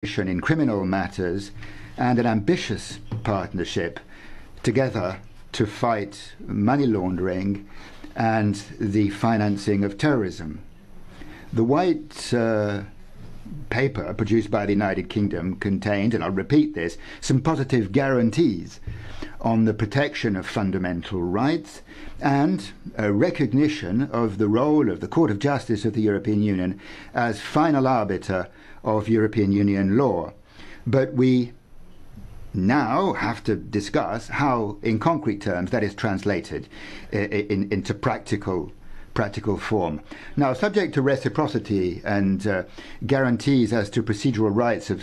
in criminal matters and an ambitious partnership together to fight money laundering and the financing of terrorism. The White Paper produced by the United Kingdom contained, and I'll repeat this, some positive guarantees on the protection of fundamental rights and a recognition of the role of the Court of Justice of the European Union as final arbiter of European Union law. But we now have to discuss how, in concrete terms, that is translated into practical form. Now, subject to reciprocity and guarantees as to procedural rights of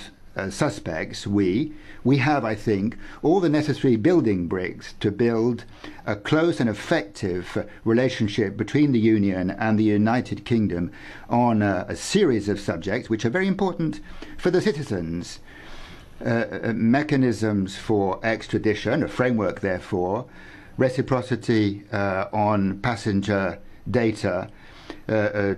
suspects, we have, I think, all the necessary building bricks to build a close and effective relationship between the Union and the United Kingdom on a series of subjects which are very important for the citizens. Mechanisms for extradition, a framework, therefore, reciprocity on passenger data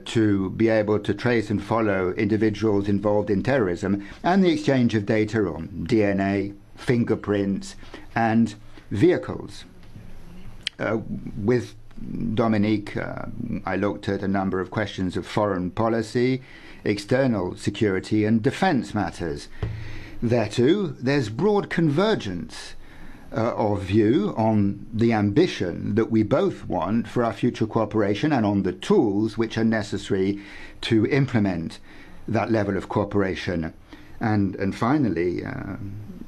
to be able to trace and follow individuals involved in terrorism, and the exchange of data on DNA, fingerprints, and vehicles. With Dominic, I looked at a number of questions of foreign policy, external security, and defence matters. There too, there's broad convergence of view on the ambition that we both want for our future cooperation and on the tools which are necessary to implement that level of cooperation. And finally,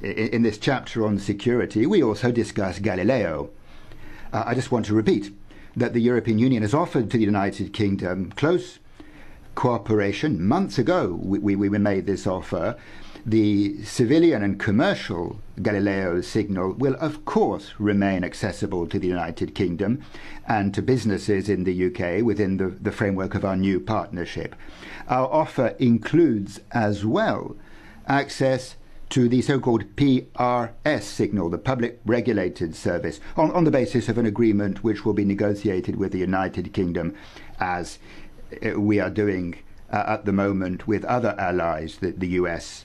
in this chapter on security, we also discuss Galileo. I just want to repeat that the European Union has offered to the United Kingdom close cooperation. Months ago, we made this offer. The civilian and commercial Galileo signal will, of course, remain accessible to the United Kingdom and to businesses in the UK within the framework of our new partnership. Our offer includes as well access to the so-called PRS signal, the Public Regulated Service, on the basis of an agreement which will be negotiated with the United Kingdom, as we are doing at the moment with other allies, the US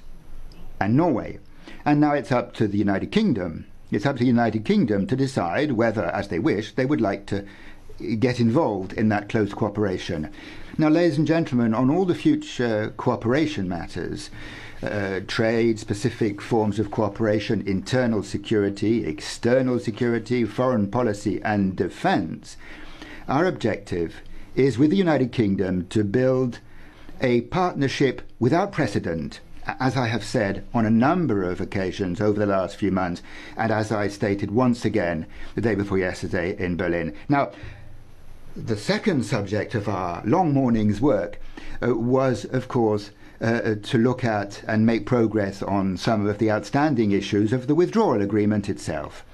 and Norway. And now it's up to the United Kingdom. It's up to the United Kingdom to decide whether, as they wish, they would like to get involved in that close cooperation. Now, ladies and gentlemen, on all the future cooperation matters, trade, specific forms of cooperation, internal security, external security, foreign policy, and defence, our objective is with the United Kingdom to build a partnership without precedent, as I have said on a number of occasions over the last few months, and as I stated once again the day before yesterday in Berlin. Now, the second subject of our long morning's work was, of course, to look at and make progress on some of the outstanding issues of the withdrawal agreement itself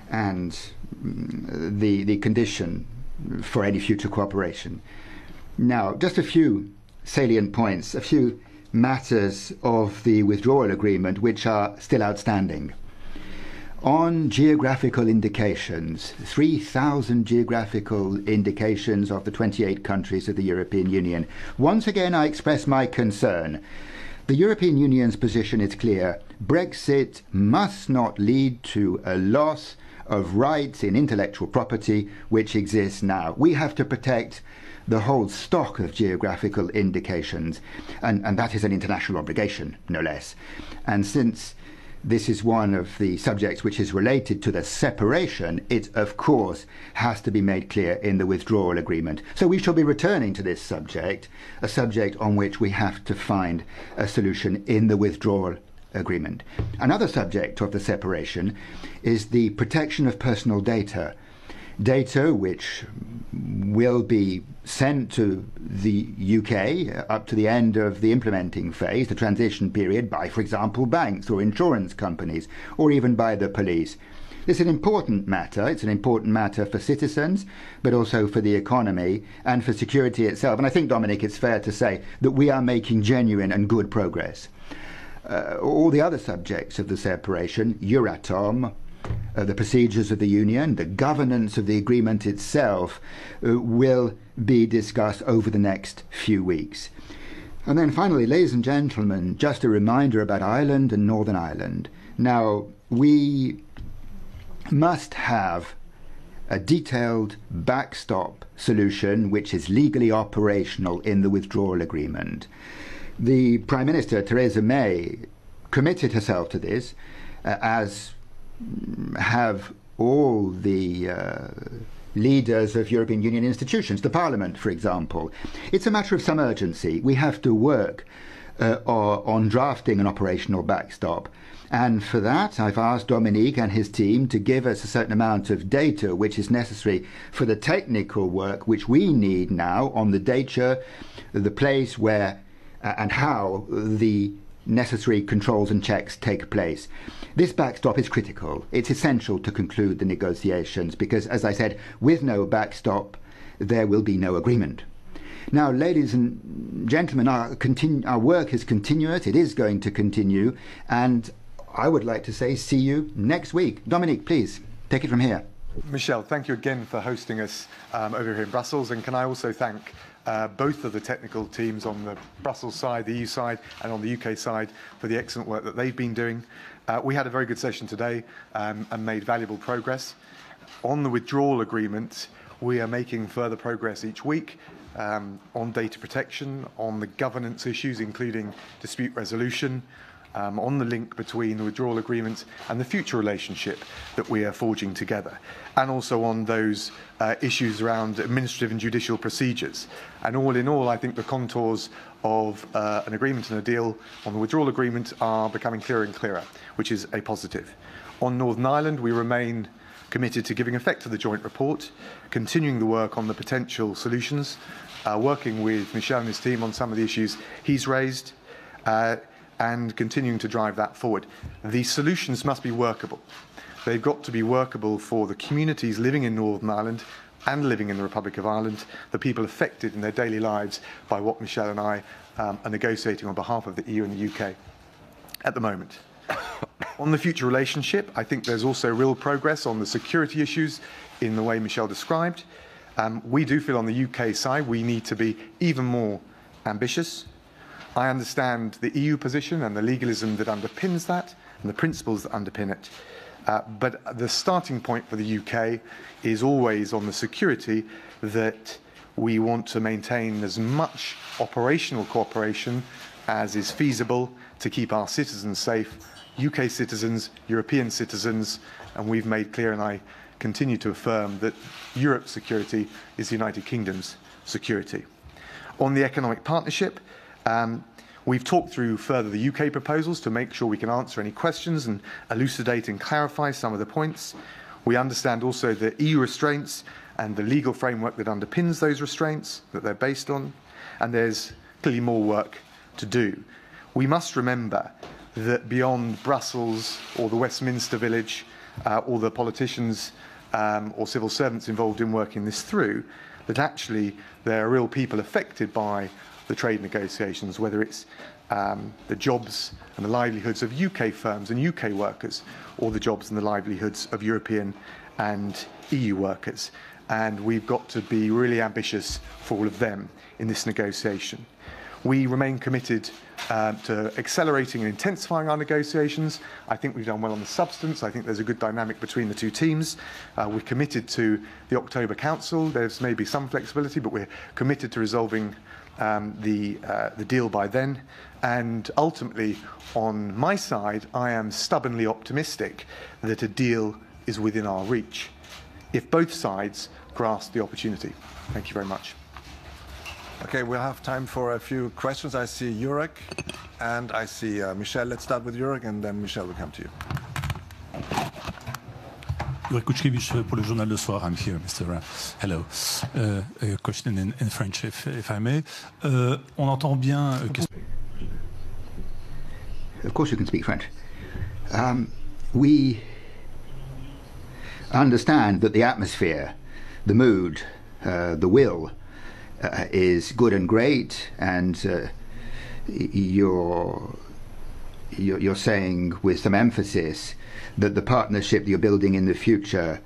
and the condition for any future cooperation. Now, just a few salient points, a few matters of the withdrawal agreement which are still outstanding. On geographical indications, 3,000 geographical indications of the 28 countries of the European Union. Once again, I express my concern. The European Union's position is clear. Brexit must not lead to a loss of rights in intellectual property which exists now. We have to protect the whole stock of geographical indications, and that is an international obligation, no less. And since this is one of the subjects which is related to the separation, it, of course, has to be made clear in the withdrawal agreement. So we shall be returning to this subject, a subject on which we have to find a solution in the withdrawal agreement. Another subject of the separation is the protection of personal data. Data which will be sent to the UK up to the end of the implementing phase, the transition period, by, for example, banks or insurance companies, or even by the police. It's an important matter. It's an important matter for citizens, but also for the economy and for security itself. And I think, Dominic, it's fair to say that we are making genuine and good progress. All the other subjects of the separation, Euratom, the procedures of the Union, the governance of the agreement itself, will be discussed over the next few weeks. And then finally, ladies and gentlemen, just a reminder about Ireland and Northern Ireland. Now, we must have a detailed backstop solution which is legally operational in the withdrawal agreement. The Prime Minister, Theresa May, committed herself to this, as have all the leaders of European Union institutions, the Parliament, for example. It's a matter of some urgency. We have to work on drafting an operational backstop. And for that, I've asked Dominic and his team to give us a certain amount of data which is necessary for the technical work which we need now on the data, the place where and how the necessary controls and checks take place. This backstop is critical. It's essential to conclude the negotiations because, as I said, with no backstop, there will be no agreement. Now, ladies and gentlemen, our work is continuous. It is going to continue. And I would like to say see you next week. Dominic, please, take it from here. Michel, thank you again for hosting us over here in Brussels. And can I also thank both of the technical teams on the Brussels side, the EU side, and on the UK side for the excellent work that they've been doing. We had a very good session today and made valuable progress. On the withdrawal agreement, we are making further progress each week on data protection, on the governance issues, including dispute resolution, on the link between the withdrawal agreement and the future relationship that we are forging together, and also on those issues around administrative and judicial procedures. And all in all, I think the contours of an agreement and a deal on the withdrawal agreement are becoming clearer and clearer, which is a positive. On Northern Ireland, we remain committed to giving effect to the joint report, continuing the work on the potential solutions, working with Michel and his team on some of the issues he's raised, and continuing to drive that forward. The solutions must be workable. They've got to be workable for the communities living in Northern Ireland and living in the Republic of Ireland, the people affected in their daily lives by what Michel and I are negotiating on behalf of the EU and the UK at the moment. On the future relationship, I think there's also real progress on the security issues in the way Michel described. We do feel on the UK side we need to be even more ambitious. I understand the EU position and the legalism that underpins that and the principles that underpin it. But the starting point for the UK is always on the security that we want to maintain as much operational cooperation as is feasible to keep our citizens safe, UK citizens, European citizens, and we've made clear, and I continue to affirm, that Europe's security is the United Kingdom's security. On the economic partnership, we've talked through further the UK proposals to make sure we can answer any questions and elucidate and clarify some of the points. We understand also the EU restraints and the legal framework that underpins those restraints that they're based on, and there's clearly more work to do. We must remember that beyond Brussels or the Westminster Village or the politicians or civil servants involved in working this through, that actually there are real people affected by the trade negotiations, whether it's the jobs and the livelihoods of UK firms and UK workers, or the jobs and the livelihoods of European and EU workers. And we've got to be really ambitious for all of them in this negotiation. We remain committed to accelerating and intensifying our negotiations. I think we've done well on the substance. I think there's a good dynamic between the two teams. We're committed to the October Council. There's maybe some flexibility, but we're committed to resolving the deal by then. And ultimately, on my side, I am stubbornly optimistic that a deal is within our reach, if both sides grasp the opportunity. Thank you very much. Okay, we'll have time for a few questions. I see Jurek and I see Michel. Let's start with Jurek and then Michel will come to you. Jurek Kuczkiewicz pour le Journal Le Soir. I'm here, Mr. Hello. A question in French, if I may. On entend bien... Of course you can speak French. We understand that the atmosphere, the mood, the will is good and great, and you're saying with some emphasis that the partnership that you're building in the future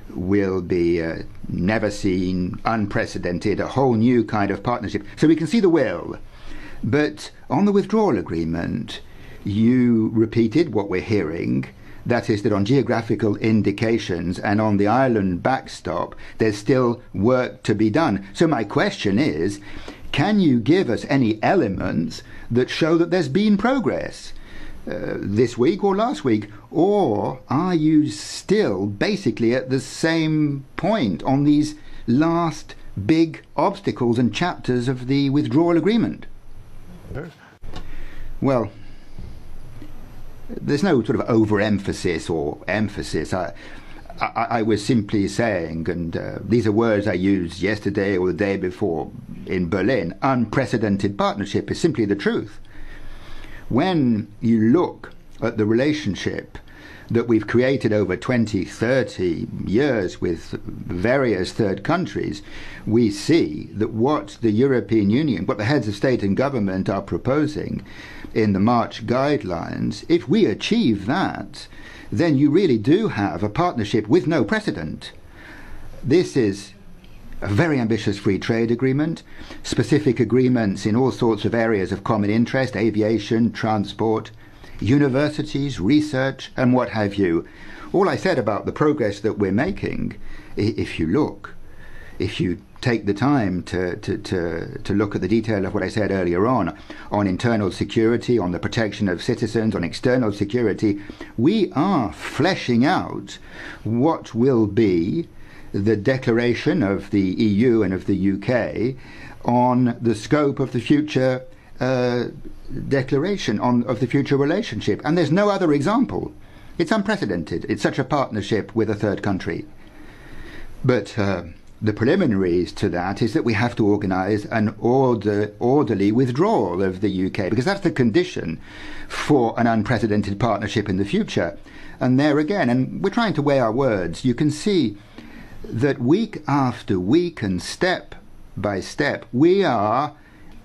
will be never seen, unprecedented, a whole new kind of partnership. So we can see the will. But on the withdrawal agreement, you repeated what we're hearing. That is that on geographical indications and on the Ireland backstop, there's still work to be done. So my question is, can you give us any elements that show that there's been progress this week or last week? Or are you still basically at the same point on these last big obstacles and chapters of the withdrawal agreement? Well, there's no sort of overemphasis or emphasis. I was simply saying, and these are words I used yesterday or the day before in Berlin, unprecedented partnership is simply the truth. When you look at the relationship that we've created over 20, 30 years with various third countries, we see that what the European Union, what the heads of state and government are proposing in the March guidelines, if we achieve that, then you really do have a partnership with no precedent. This is a very ambitious free trade agreement, specific agreements in all sorts of areas of common interest, aviation, transport, universities, research, and what have you. All I said about the progress that we're making, if you take the time to look at the detail of what I said earlier on internal security, on the protection of citizens, on external security, we are fleshing out what will be the declaration of the EU and of the UK on the scope of the future declaration of the future relationship. And there's no other example. It's unprecedented. It's such a partnership with a third country. But the preliminaries to that is that we have to organise an orderly withdrawal of the UK, because that's the condition for an unprecedented partnership in the future. And there again, and we're trying to weigh our words, you can see that week after week and step by step, we are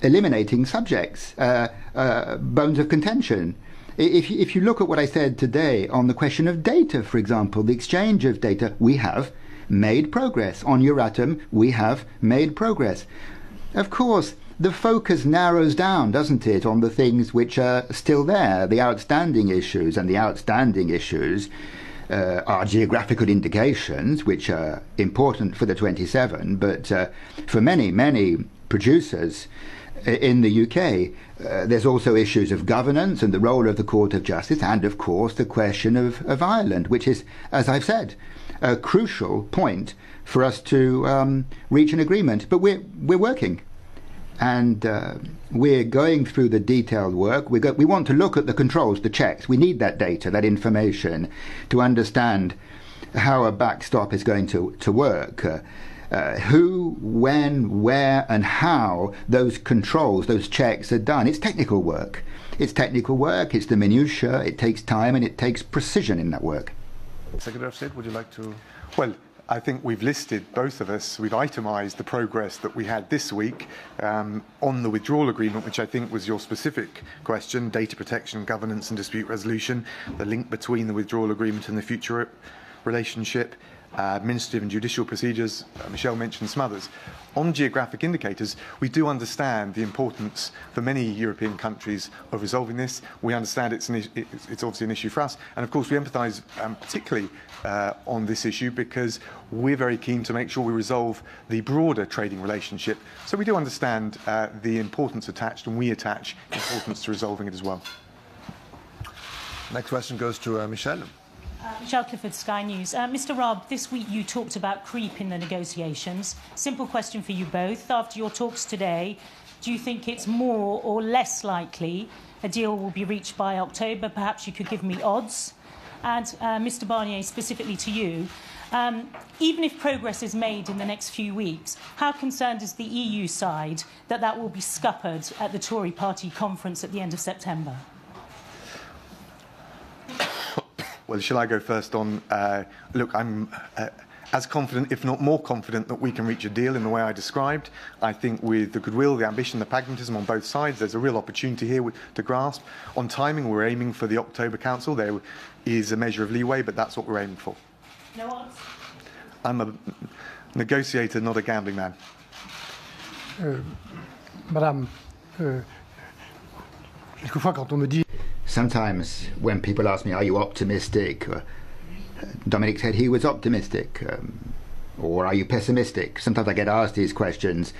eliminating subjects, bones of contention. If you look at what I said today on the question of data, for example, the exchange of data, we have made progress. On Euratom, we have made progress. Of course, the focus narrows down, doesn't it, on the things which are still there, the outstanding issues, and the outstanding issues are geographical indications, which are important for the 27, but for many, many producers in the UK, there's also issues of governance and the role of the Court of Justice, and of course the question of Ireland, which is, as I've said, a crucial point for us to reach an agreement. But we're working, and we're going through the detailed work. We want to look at the controls, the checks. We need that data, that information, to understand how a backstop is going to work. Who, when, where, and how those controls, those checks are done. It's technical work. It's the minutiae, it takes time, and it takes precision in that work. Secretary of State, would you like to? Well, I think we've listed, both of us, we've itemised the progress that we had this week on the withdrawal agreement, which I think was your specific question, data protection, governance and dispute resolution, the link between the withdrawal agreement and the future relationship, administrative and judicial procedures. Michel mentioned some others. On geographic indicators, we do understand the importance for many European countries of resolving this. We understand it's obviously an issue for us. And of course, we empathise particularly on this issue because we're very keen to make sure we resolve the broader trading relationship. So we do understand the importance attached, and we attach importance to resolving it as well. Next question goes to Michel. Michelle Clifford, Sky News. Mr. Raab, this week you talked about creep in the negotiations. Simple question for you both. After your talks today, do you think it's more or less likely a deal will be reached by October? Perhaps you could give me odds. And Mr. Barnier, specifically to you, even if progress is made in the next few weeks, how concerned is the EU side that will be scuppered at the Tory party conference at the end of September? Well, shall I go first on, look, I'm as confident, if not more confident, that we can reach a deal in the way I described. I think with the goodwill, the ambition, the pragmatism on both sides, there's a real opportunity here to grasp. On timing, we're aiming for the October Council. There is a measure of leeway, but that's what we're aiming for. No odds? I'm a negotiator, not a gambling man. Madame, Quelquefois, quand on me dit Sometimes when people ask me, are you optimistic? Dominic said he was optimistic. Or are you pessimistic? Sometimes I get asked these questions.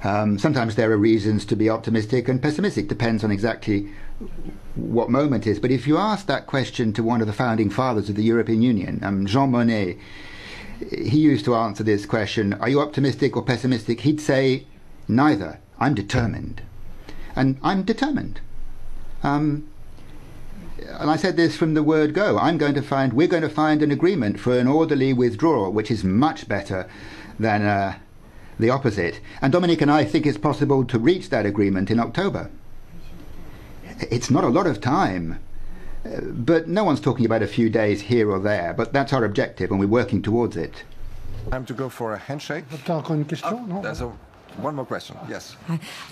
Sometimes there are reasons to be optimistic and pessimistic. Depends on exactly what moment it is. But if you ask that question to one of the founding fathers of the European Union, Jean Monnet, he used to answer this question, are you optimistic or pessimistic? He'd say, neither. I'm determined. And I'm determined. And I said this from the word go. We're going to find an agreement for an orderly withdrawal, which is much better than the opposite. And Dominic and I think it's possible to reach that agreement in October. It's not a lot of time, but no one's talking about a few days here or there. But that's our objective, and we're working towards it. Time to go for a handshake. encore une question, non? There's one more question, yes.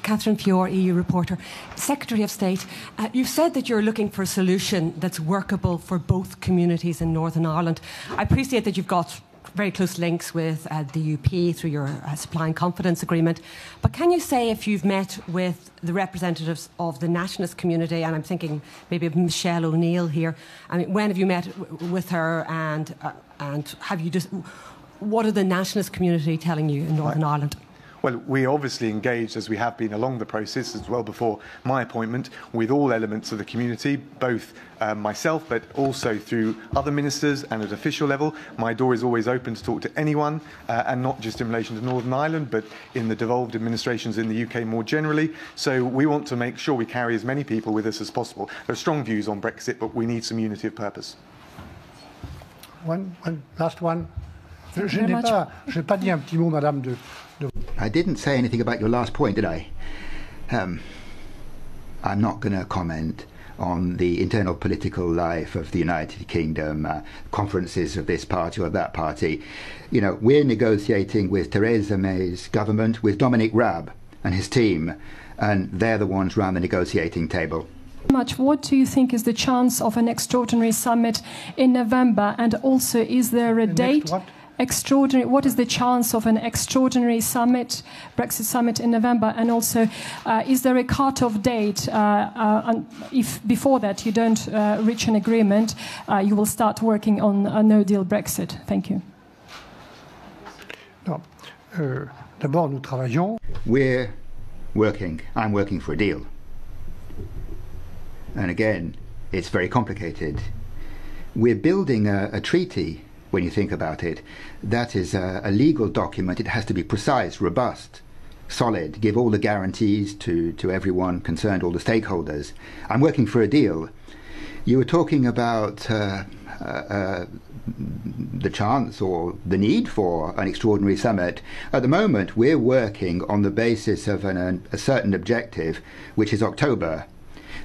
Catherine Fior, EU reporter. Secretary of State, you've said that you're looking for a solution that's workable for both communities in Northern Ireland. I appreciate that you've got very close links with the UP through your supply and confidence agreement. But can you say if you've met with the representatives of the nationalist community, and I'm thinking maybe of Michelle O'Neill here, I mean, when have you met with her, and have you just, what are the nationalist community telling you in Northern Ireland? Well, we obviously engaged, as we have been along the process, as well before my appointment, with all elements of the community, both myself, but also through other ministers and at official level. My door is always open to talk to anyone, and not just in relation to Northern Ireland, but in the devolved administrations in the UK more generally. So we want to make sure we carry as many people with us as possible. There are strong views on Brexit, but we need some unity of purpose. One last one. Je n'ai pas dit un petit mot, Madame, de... I didn't say anything about your last point, did I? I'm not going to comment on the internal political life of the United Kingdom, conferences of this party or that party. You know, we're negotiating with Theresa May's government, with Dominic Raab and his team, and they're the ones round the negotiating table. What do you think is the chance of an extraordinary summit in November? And also, is there a date? Extraordinary. What is the chance of an extraordinary summit, Brexit summit in November? And also, is there a cut-off date? If before that you don't reach an agreement, you will start working on a no-deal Brexit. Thank you. No. D'abord, nous travaillons. We're working. I'm working for a deal. And again, it's very complicated. We're building a treaty. When you think about it, that is a legal document. It has to be precise, robust, solid, give all the guarantees to everyone concerned, all the stakeholders. I'm working for a deal. You were talking about the chance or the need for an extraordinary summit. At the moment, we're working on the basis of a certain objective, which is October.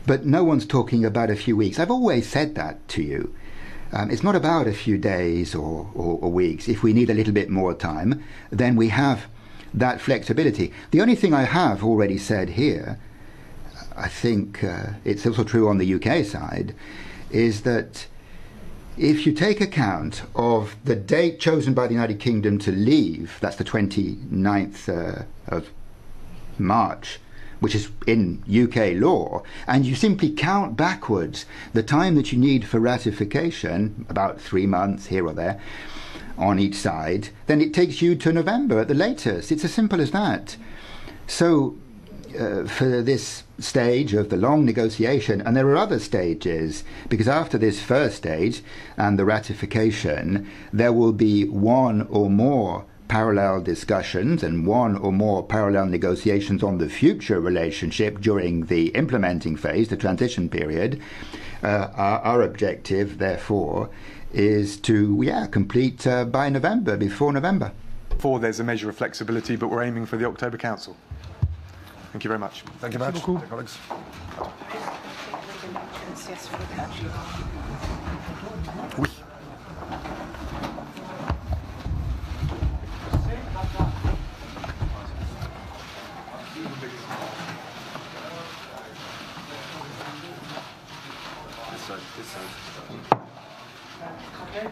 But no one's talking about a few weeks. I've always said that to you. It's not about a few days or weeks. If we need a little bit more time, then we have that flexibility. The only thing I have already said here, I think it's also true on the UK side, is that if you take account of the date chosen by the United Kingdom to leave, that's the 29th of March, which is in UK law, and you simply count backwards the time that you need for ratification, about 3 months here or there, on each side, then it takes you to November at the latest. It's as simple as that. So for this stage of the long negotiation, and there are other stages, because after this first stage and the ratification, there will be one or more parallel discussions and one or more parallel negotiations on the future relationship during the implementing phase, the transition period. Our objective, therefore, is to complete by November, before November. There's a measure of flexibility, but we're aiming for the October Council. Thank you very much. Thank you very much, colleagues. Oui. This side. Okay.